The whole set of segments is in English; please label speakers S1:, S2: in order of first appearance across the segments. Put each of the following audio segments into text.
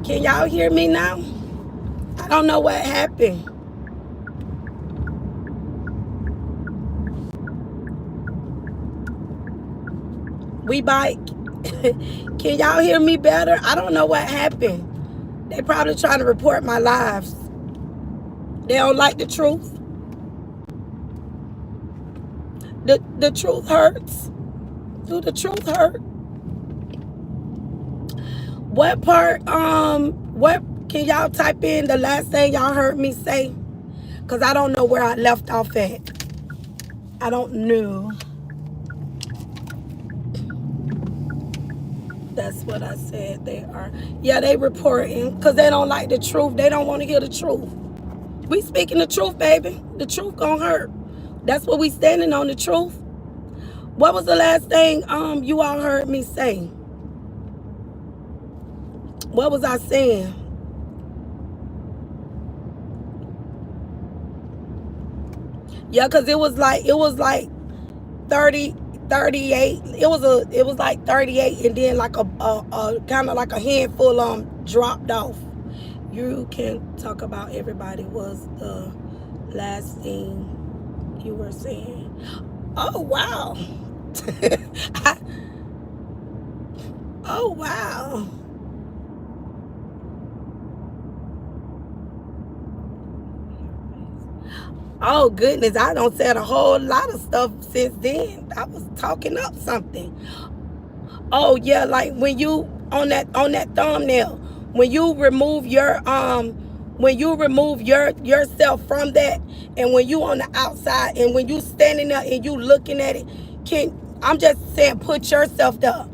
S1: Can y'all hear me now? I don't know what happened. We bike. Can y'all hear me better? I don't know what happened. They probably trying to report my lives. They don't like the truth. The truth hurts. Do the truth hurt? What part, what, can y'all type in the last thing y'all heard me say? Because I don't know where I left off at. I don't know. That's what I said they are. Yeah, they reporting because they don't like the truth. They don't want to hear the truth. We speaking the truth, baby. The truth gonna hurt. That's what we standing on, the truth. What was the last thing you all heard me say? What was I saying? Yeah, because it was like 30, 38. It was like 38, and then like a kind of like a handful dropped off. You can talk about everybody was the last thing you were saying. Oh wow. Oh wow. Oh goodness, I don't said a whole lot of stuff since then. I was talking up something. Oh yeah, like when you on that thumbnail, when you remove yourself from that, and when you on the outside, and when you standing there and you looking at it, I'm just saying put yourself there.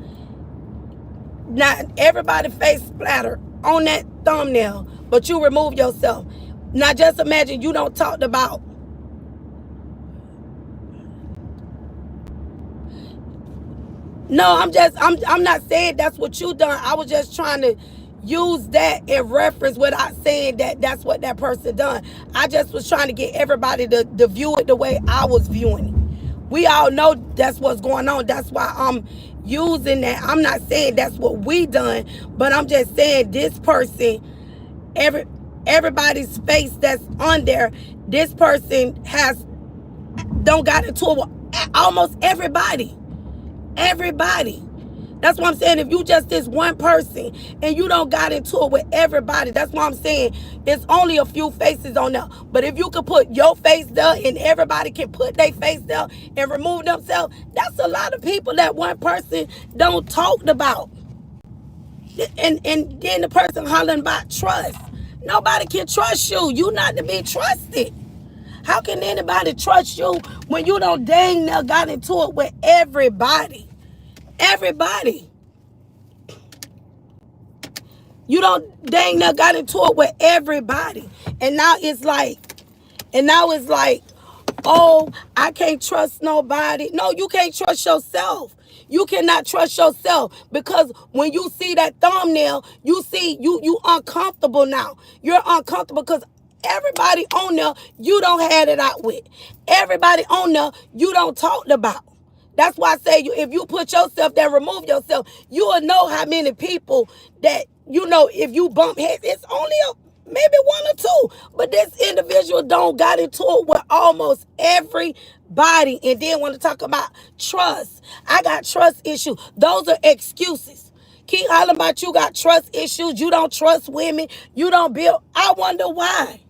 S1: Not everybody face splatter on that thumbnail, but you remove yourself. Now just imagine you don't talk about. No, I'm not saying that's what you done. I was just trying to use that in reference without saying that that's what that person done. I just was trying to get everybody to view it the way I was viewing it. We all know that's what's going on. That's why I'm using that. I'm not saying that's what we done, but I'm just saying this person, everybody's face that's on there, this person don't got into it with almost everybody. Everybody. That's what I'm saying. If you just this one person and you don't got into it with everybody, that's what I'm saying. It's only a few faces on there. But if you could put your face there and everybody can put their face there and remove themselves, that's a lot of people that one person don't talk about. And then the person hollering about trust. Nobody can trust you. You not to be trusted. How can anybody trust you when you don't dang near got into it with everybody? Everybody. You don't dang near got into it with everybody. And now it's like, oh, I can't trust nobody. No, you can't trust yourself. You cannot trust yourself, because when you see that thumbnail, you see you uncomfortable now. You're uncomfortable because everybody on there you don't have it out with. Everybody on there you don't talk about. That's why I say if you put yourself there, remove yourself, you will know how many people that, if you bump heads, it's only maybe one or two. But this individual don't got into it with almost everybody. And then want to talk about trust. I got trust issues. Those are excuses. Keep hollering about you got trust issues. You don't trust women. You don't build. I wonder why.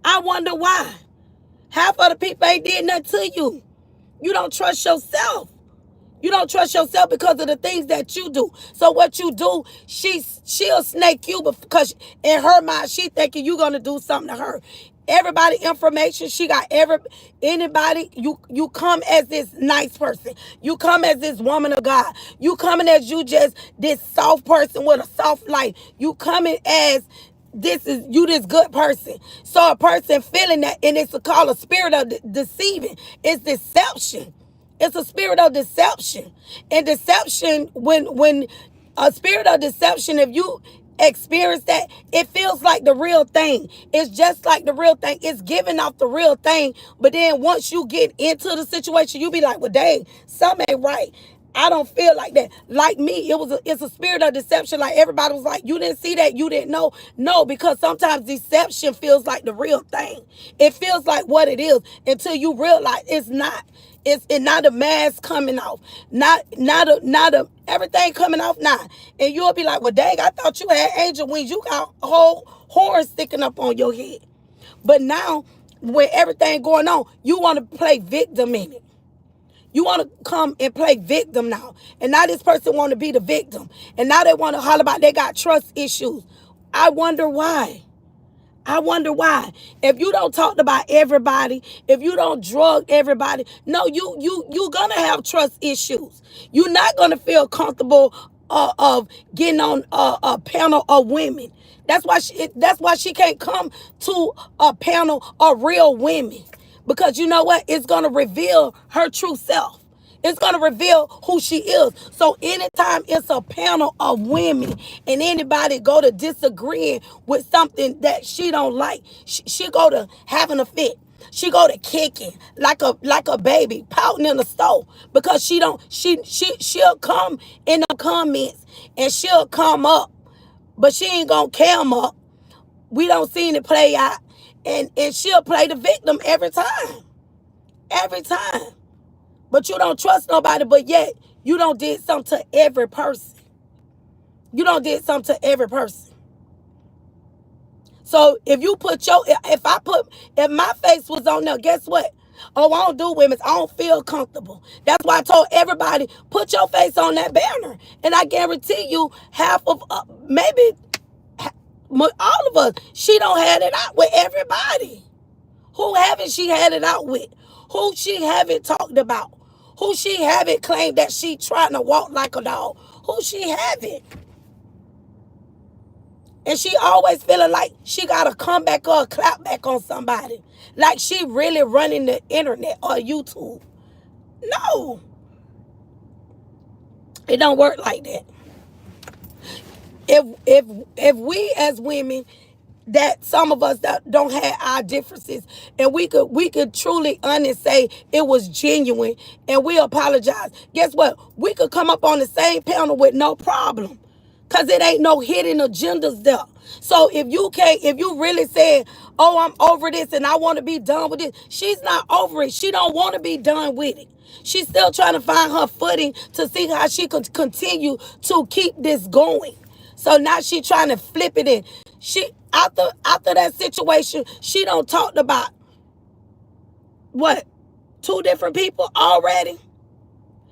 S1: I wonder why. Half of the people ain't did nothing to you. You don't trust yourself. You don't trust yourself because of the things that you do. So what you do, she'll snake you because in her mind, she thinking you going to do something to her. Everybody information, she got anybody, you come as this nice person. You come as this woman of God. You coming as you just this soft person with a soft life. You coming as this good person. So a person feeling that, and it's called a spirit of deceiving. It's deception. It's a spirit of deception. And deception, when a spirit of deception, if you experience that, it feels like the real thing. It's just like the real thing. It's giving off the real thing. But then once you get into the situation, you be like, well, dang, something ain't right. I don't feel like that. Like me, it's a spirit of deception. Like everybody was like, you didn't see that, you didn't know. No, because sometimes deception feels like the real thing. It feels like what it is until you realize it's not. It's not a mask coming off, not a everything coming off now. And you'll be like, well, dang, I thought you had angel wings. You got a whole horn sticking up on your head. But now, when everything going on, you want to play victim in it. You want to come and play victim now. And now this person want to be the victim. And now they want to holler about they got trust issues. I wonder why. I wonder why. If you don't talk about everybody, if you don't drug everybody, no, you're going to have trust issues. You're not going to feel comfortable of getting on a panel of women. That's why she can't come to a panel of real women. Because you know what? It's going to reveal her true self. It's going to reveal who she is. So anytime it's a panel of women and anybody go to disagreeing with something that she don't like, she go to having a fit. She go to kicking like a baby, pouting in the stove because she'll come in the comments and she'll come up, but she ain't gonna come up. We don't see it play out. And she'll play the victim every time. Every time. But you don't trust nobody, but yet you don't did something to every person. You don't did something to every person. So if my face was on there, guess what? Oh, I don't do women's. I don't feel comfortable. That's why I told everybody, put your face on that banner. And I guarantee you, half of, maybe all of us, she don't have it out with everybody. Who haven't she had it out with? Who she haven't talked about? Who she haven't claimed that she trying to walk like a dog? Who she haven't? And she always feeling like she got to come back or clap back on somebody. Like she really running the internet or YouTube. No. It don't work like that. If we as women, that some of us that don't have our differences, and we could truly honest say it was genuine and we apologize. Guess what? We could come up on the same panel with no problem. Cause it ain't no hidden agendas there. So if you really said, oh, I'm over this and I want to be done with this, she's not over it. She don't want to be done with it. She's still trying to find her footing to see how she could continue to keep this going. So now she trying to flip it in. She after that situation, she don't talked about what? 2 different people already.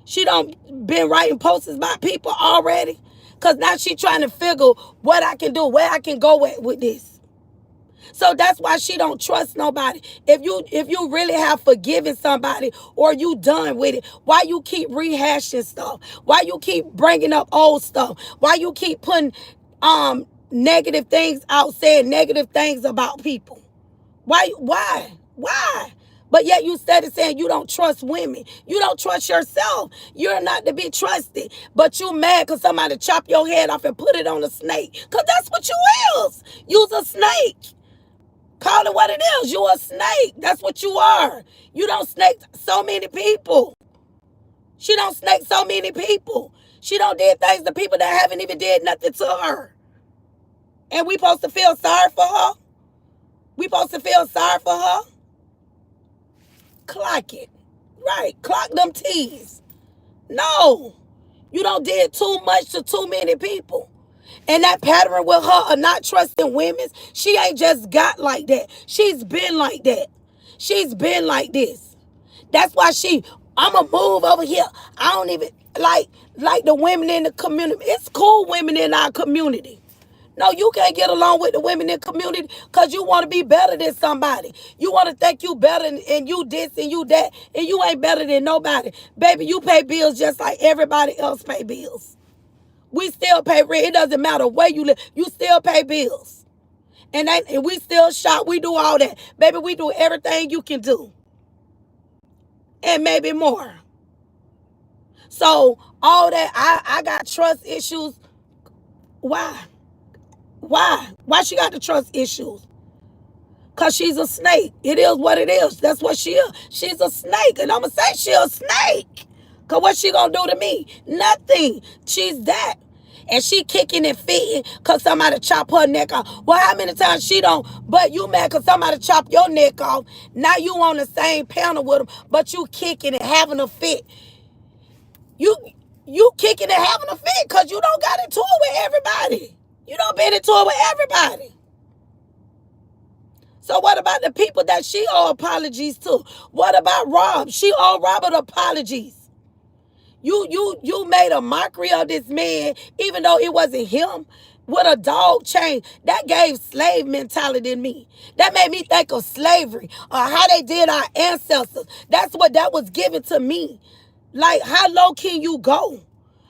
S1: She don't been writing posts about people already. Because now she trying to figure what I can do, where I can go with this. So that's why she don't trust nobody. If you really have forgiven somebody or you done with it, why you keep rehashing stuff? Why you keep bringing up old stuff? Why you keep putting negative things out, saying negative things about people? Why? But yet you started saying you don't trust women. You don't trust yourself. You're not to be trusted. But you mad because somebody chop your head off and put it on a snake. Because that's what you is. You's a snake. Call it what it is. You a snake. That's what you are. You don't snake so many people. She don't snake so many people. She don't did things to people that haven't even did nothing to her. And we supposed to feel sorry for her? We supposed to feel sorry for her? Clock it. Right. Clock them T's. No. You don't did too much to too many people. And that pattern with her of not trusting women, she ain't just got like that. She's been like that. She's been like this. That's why I'ma move over here. I don't even like the women in the community. It's cool women in our community. No, you can't get along with the women in the community because you want to be better than somebody. You want to think you better and you this and you that, and you ain't better than nobody. Baby, you pay bills just like everybody else pay bills. We still pay rent. It doesn't matter where you live. You still pay bills. And we still shop. We do all that. Baby, we do everything you can do. And maybe more. So all that, I got trust issues. Why? Why she got the trust issues? Because she's a snake. It is what it is. That's what she is. She's a snake. And I'm going to say she's a snake. Because what she gonna do to me? Nothing. She's that. And she kicking and fitting because somebody chop her neck off. Well, how many times she don't? But you mad because somebody chop your neck off. Now you on the same panel with them, but you kicking and having a fit. You kicking and having a fit because you don't got into it with everybody. You don't been into it with everybody. So what about the people that she owe apologies to? What about Rob? She owe Robert apologies. You made a mockery of this man, even though it wasn't him, with a dog chain. That gave slave mentality in me. That made me think of slavery or how they did our ancestors. That's what that was given to me. Like, how low can you go?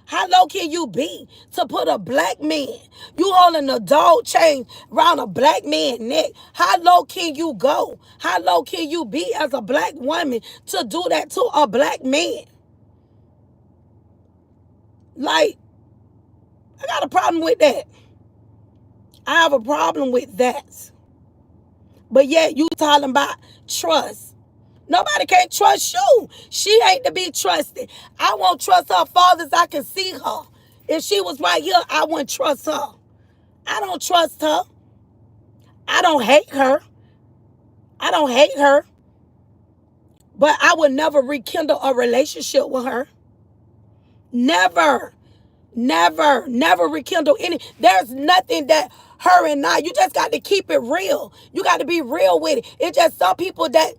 S1: How low can you be to put a black man? You holding a dog chain around a black man's neck. How low can you go? How low can you be as a black woman to do that to a black man? Like, I got a problem with that. I have a problem with that. But yet you talking about trust. Nobody can't trust you. She ain't to be trusted. I won't trust her father as I can see her. If she was right here, I wouldn't trust her. I don't trust her. I don't hate her. I don't hate her. But I would never rekindle a relationship with her. Never. Never rekindle any. There's nothing that her and I, you just got to keep it real. You got to be real with it. It's just some people that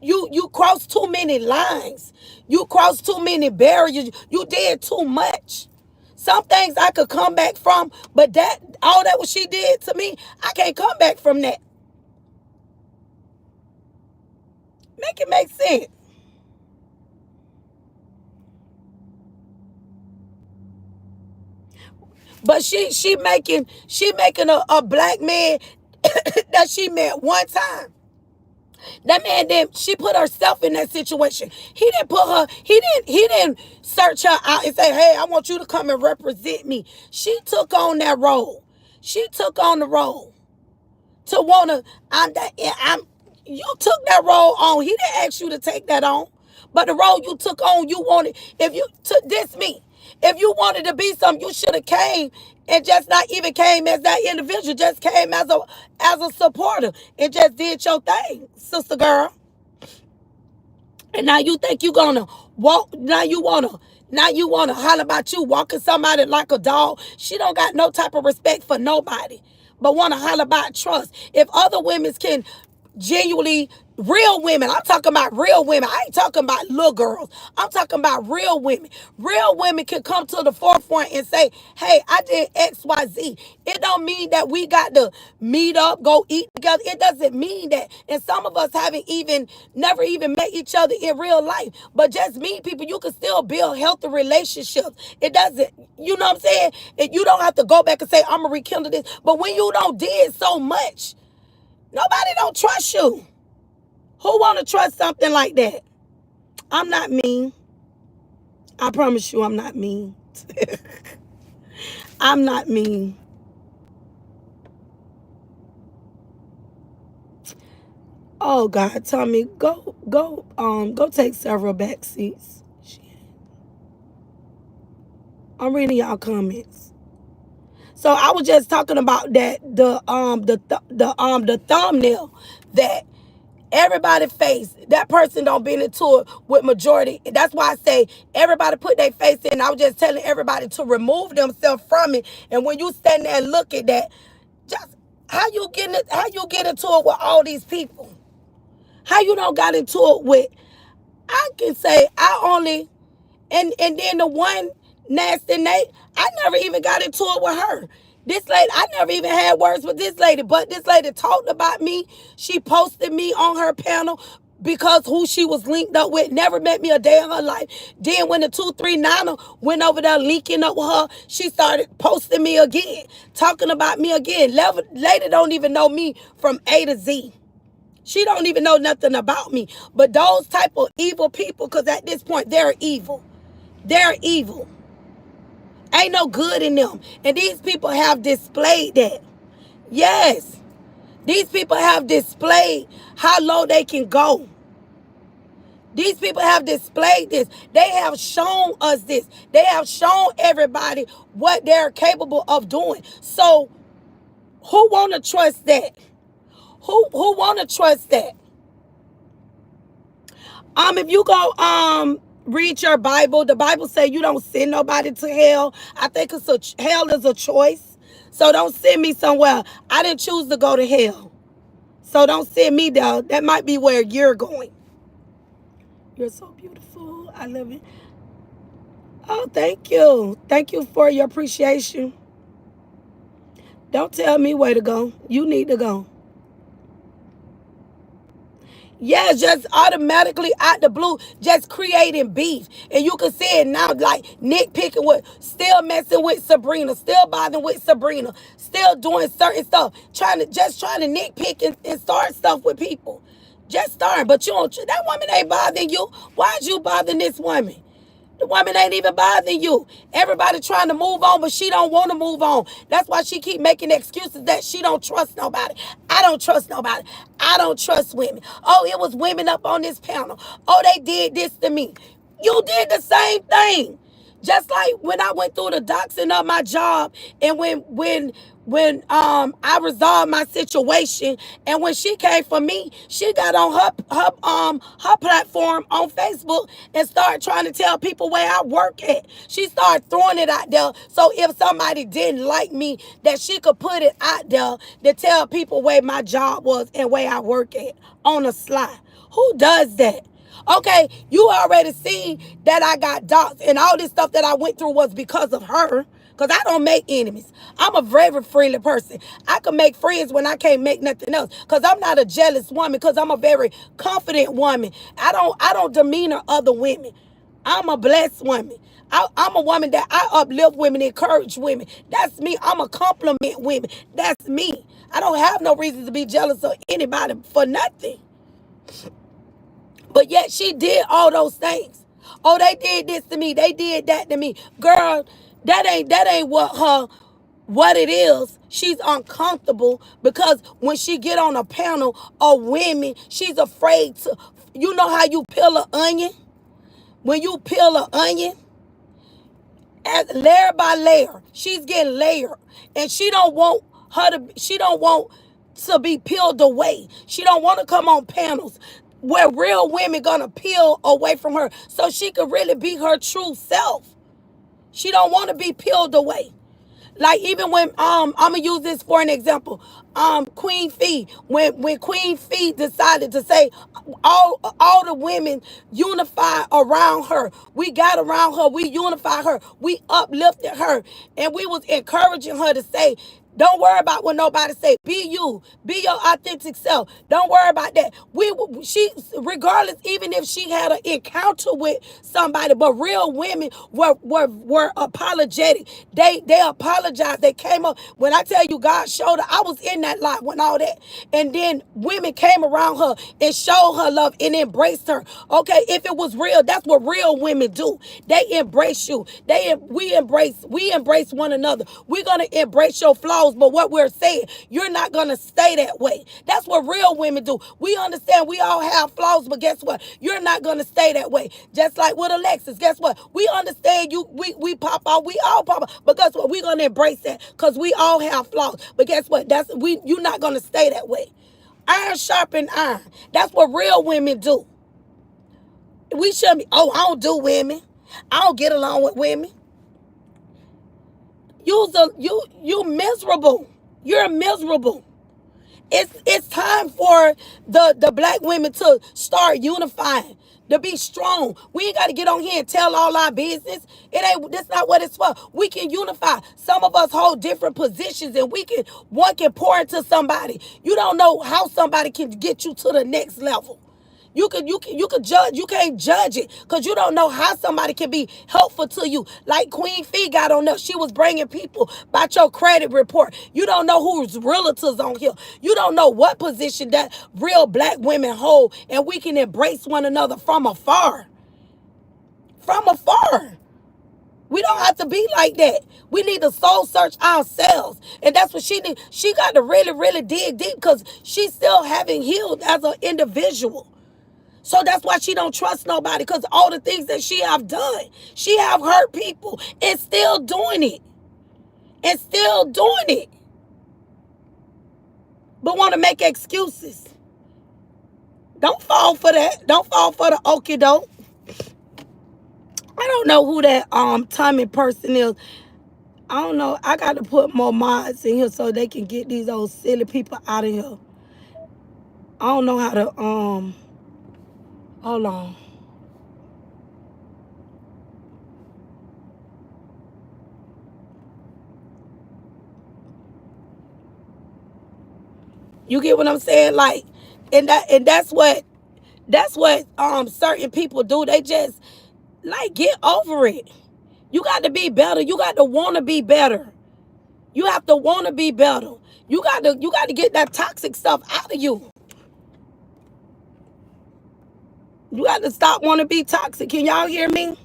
S1: you cross too many lines. You cross too many barriers. You did too much. Some things I could come back from, but that all that what she did to me, I can't come back from that. Make it make sense. But she making a black man that she met one time. That man didn't, she put herself in that situation. He didn't search her out and say, hey, I want you to come and represent me. She took on that role. She took on the role to wanna, you took that role on. He didn't ask you to take that on. But the role you took on, you wanted, if you took this me, if you wanted to be something, you should have came and just not even came as that individual, just came as a supporter and just did your thing, sister girl. And now you think you gonna walk, now you wanna holler about you walking somebody like a dog. She don't got no type of respect for nobody, but wanna holler about trust. If other women can genuinely, real women, I'm talking about real women. I ain't talking about little girls. I'm talking about real women. Real women can come to the forefront and say, hey, I did XYZ. It don't mean that we got to meet up, go eat together. It doesn't mean that. And some of us never even met each other in real life. But just meet people, you can still build healthy relationships. It doesn't, you know what I'm saying? You don't have to go back and say, I'm going to rekindle this. But when you don't did so much, nobody don't trust you. Who want to trust something like that? I'm not mean. I promise you I'm not mean. I'm not mean. Oh God, Tommy, go take several back seats. Shit. I'm reading y'all comments. So I was just talking about that the thumbnail that everybody face. That person don't been into it with majority. That's why I say everybody put their face in. I was just telling everybody to remove themselves from it. And when you stand there and look at that, just how you get into it with all these people? How you don't got into it with, I can say I only, and then the one nasty Nate, I never even got into it with her. This lady, I never even had words with this lady, but this lady talked about me. She posted me on her panel because who she was linked up with, never met me a day in her life. Then when the 239 went over there linking up with her, she started posting me again, talking about me again. Lady don't even know me from A to Z. She don't even know nothing about me. But those type of evil people, because at this point, they're evil. They're evil. Ain't no good in them. And these people have displayed that. Yes. These people have displayed how low they can go. These people have displayed this. They have shown us this. They have shown everybody what they're capable of doing. So who want to trust that? Who want to trust that? If you go read your Bible, the Bible say you don't send nobody to hell. I think hell is a choice. So don't send me somewhere. I didn't choose to go to hell. So don't send me there. That might be where you're going. You're so beautiful. I love it. Oh, thank you. Thank you for your appreciation. Don't tell me where to go. You need to go. Yeah, just automatically out the blue, just creating beef. And you can see it now, like nitpicking with, still messing with Sabrina, still bothering with Sabrina, still doing certain stuff, trying to nitpick and start stuff with people. Just starting, but you don't, that woman ain't bothering you. Why is you bothering this woman? The woman ain't even bothering you. Everybody trying to move on, but she don't want to move on. That's why she keep making excuses that she don't trust nobody. I don't trust nobody. I don't trust women. Oh, it was women up on this panel. Oh, they did this to me. You did the same thing. Just like when I went through the doxing of my job, and when I resolved my situation, and when she came for me, she got on her platform on Facebook and started trying to tell people where I work at. She started throwing it out there, so if somebody didn't like me, that she could put it out there to tell people where my job was and where I work at on a slide. Who does that? Okay, you already seen that I got doxxed, and all this stuff that I went through was because of her. Because I don't make enemies. I'm a very friendly person. I can make friends when I can't make nothing else. Because I'm not a jealous woman. Because I'm a very confident woman. I don't demeanor other women. I'm a blessed woman. I'm a woman that I uplift women, encourage women. That's me. I'm a compliment women. That's me. I don't have no reason to be jealous of anybody for nothing. But yet she did all those things. Oh, they did this to me. They did that to me. Girl, that ain't what it is. She's uncomfortable because when she get on a panel of women, she's afraid to, you know how you peel an onion? When you peel an onion, as layer by layer, she's getting layered. And she don't want to be peeled away. She don't want to come on panels where real women gonna peel away from her so she could really be her true self. She don't want to be peeled away. Like even when I'm gonna use this for an example. Queen Fee, when Queen Fee decided to say all the women unify around her. We got around her, we unified her, we uplifted her, and we was encouraging her to say, don't worry about what nobody say. Be you. Be your authentic self. Don't worry about that. She, regardless, even if she had an encounter with somebody, but real women were apologetic. They apologized. They came up. When I tell you God showed her, I was in that lot when all that. And then women came around her and showed her love and embraced her. Okay, if it was real, that's what real women do. They embrace you. We embrace one another. We're gonna embrace your flaws, but what we're saying, you're not gonna stay that way. That's what real women do. We understand we all have flaws, but guess what? You're not gonna stay that way. Just like with Alexis, guess what? We understand you. We pop out. We all pop out. But guess what? We're gonna embrace that because we all have flaws. But guess what? You're not gonna stay that way. Iron sharpen iron. That's what real women do. We shouldn't be, oh, I don't do women. I don't get along with women. You miserable. You're miserable. It's time for the black women to start unifying, to be strong. We ain't got to get on here and tell all our business. That's not what it's for. We can unify. Some of us hold different positions, and one can pour into somebody. You don't know how somebody can get you to the next level. You could judge. You can't judge it because you don't know how somebody can be helpful to you. Like Queen Fee got on there. She was bringing people about your credit report. You don't know who's realtors on here. You don't know what position that real black women hold, and we can embrace one another from afar. From afar. We don't have to be like that. We need to soul search ourselves. And that's what she did. She got to really, really dig deep because she's still having healed as an individual. So that's why she don't trust nobody, because all the things that she have done. She have hurt people and still doing it. And still doing it. But want to make excuses. Don't fall for that. Don't fall for the okie doke. I don't know who that Tommy person is. I don't know. I got to put more mods in here so they can get these old silly people out of here. I don't know how to hold on. You get what I'm saying? Like, and that's what certain people do. They just like get over it. You got to be better. You got to want to be better. You have to want to be better. You got to get that toxic stuff out of you. You got to stop wanting to be toxic. Can y'all hear me?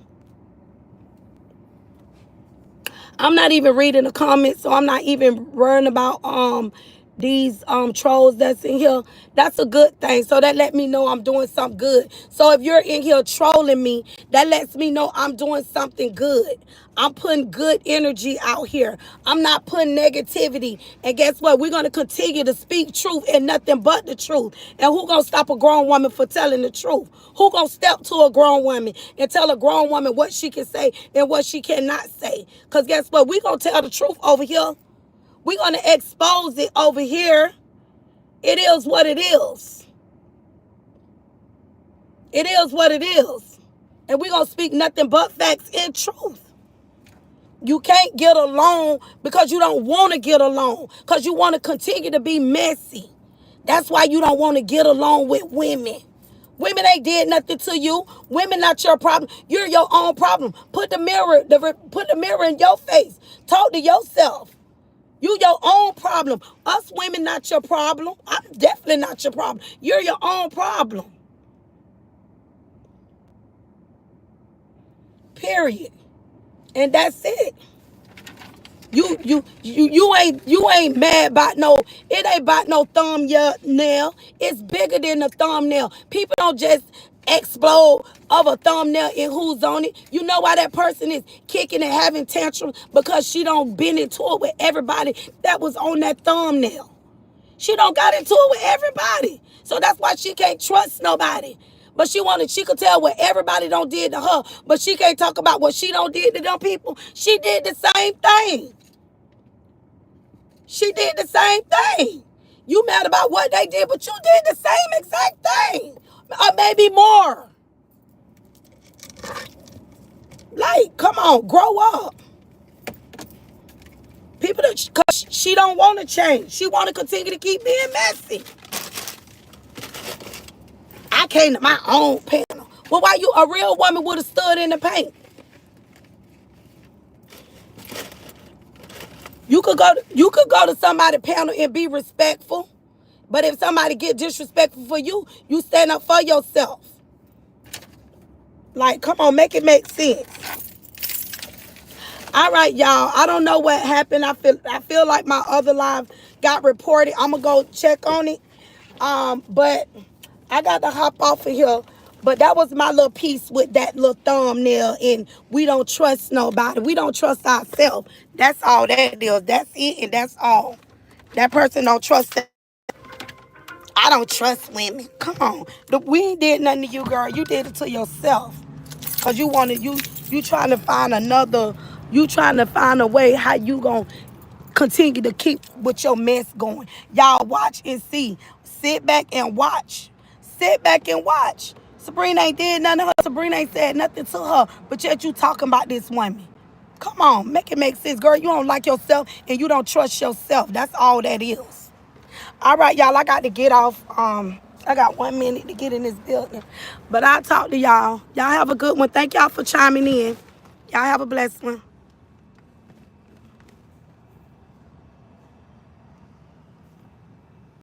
S1: I'm not even reading the comments, so I'm not even worrying about these trolls that's in here. That's a good thing. So that let me know I'm doing something good. So if you're in here trolling me, that lets me know I'm doing something good. I'm putting good energy out here. I'm not putting negativity. And guess what? We're going to continue to speak truth and nothing but the truth. And who going to stop a grown woman for telling the truth? Who going to step to a grown woman and tell a grown woman what she can say and what she cannot say? Because guess what? We're going to tell the truth over here. We're going to expose it over here. It is what it is. It is what it is. And we're going to speak nothing but facts and truth. You can't get along because you don't want to get along. Because you want to continue to be messy. That's why you don't want to get along with women. Women ain't did nothing to you. Women not your problem. You're your own problem. Put the mirror in your face. Talk to yourself. You your own problem. Us women not your problem. I'm definitely not your problem. You're your own problem. Period. And that's it. You ain't mad about no, it ain't about no thumbnail. It's bigger than the thumbnail. People don't just explode of a thumbnail and who's on it. You know why that person is kicking and having tantrums? Because she don't been into it with everybody that was on that thumbnail. She don't got into it with everybody. So that's why she can't trust nobody. But she could tell what everybody don't did to her, but she can't talk about what she don't did to them people. She did the same thing. She did the same thing. You mad about what they did, but you did the same exact thing. Or maybe more. Like, come on, grow up. People that, cause she don't want to change. She want to continue to keep being messy. I came to my own panel. Well, why a real woman would have stood in the paint? You could go to somebody's panel and be respectful. But if somebody get disrespectful for you, you stand up for yourself. Like, come on, make it make sense. All right, y'all. I don't know what happened. I feel like my other live got reported. I'm gonna go check on it. But I got to hop off of here. But that was my little piece with that little thumbnail. And we don't trust nobody. We don't trust ourselves. That's all that is. That's it, and that's all. That person don't trust them. I don't trust women. Come on. We ain't did nothing to you, girl. You did it to yourself. Because you trying to find you trying to find a way how you going to continue to keep with your mess going. Y'all watch and see. Sit back and watch. Sit back and watch. Sabrina ain't did nothing to her. Sabrina ain't said nothing to her. But yet you talking about this woman. Come on. Make it make sense. Girl, you don't like yourself and you don't trust yourself. That's all that is. All right, y'all. I got to get off. I got 1 minute to get in this building. But I'll talk to y'all. Y'all have a good one. Thank y'all for chiming in. Y'all have a blessed one.